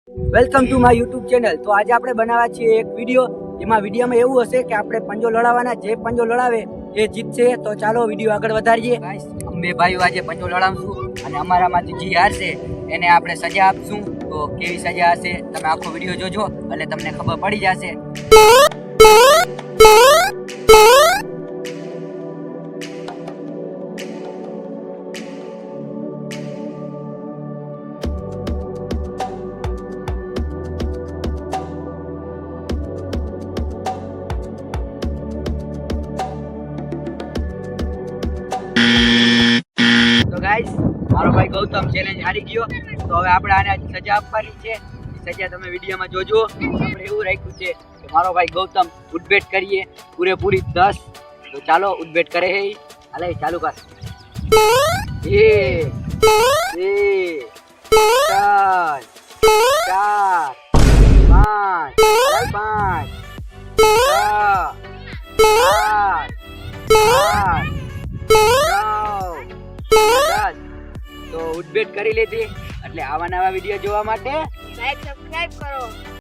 Welcome to my YouTube channel. તો આજે આપણે બનાવવા છીએ એક વિડીયો। એમાં વિડીયોમાં એવું હશે કે આપણે પંજો લડાવવાના, જે પંજો લડાવે એ જીતશે। તો ચાલો વિડીયો આગળ વધારીએ। ગાઈસ, અમે ભાઈઓ આજે પંજો લડાવશું અને અમારામાંથી જે હારશે એને આપણે સજા આપશું। તો કેવી સજા હશે તમે આખો વિડીયો જોજો એટલે તમને ખબર પડી જશે। તો ગાઈસ, મારો ભાઈ ગૌતમ ચેલેન્જ હારી ગયો। તો હવે આપણે આને સજા આપવાની છે। સજા તમે વિડીયોમાં જોજો। આપણે એવું રાખ્યું છે કે મારો ભાઈ ગૌતમ ઉઠબેટ કરીએ પૂરેપૂરી 10। તો ચાલો ઉઠબેટ કરે હે। હાલે ચાલુ કર। 1 2 3 4 5 6 7 8 તો ઉઠબેટ કરી લીધી। એટલે આવા નવા વિડીયો જોવા માટે લાઈક સબસ્ક્રાઇબ કરો।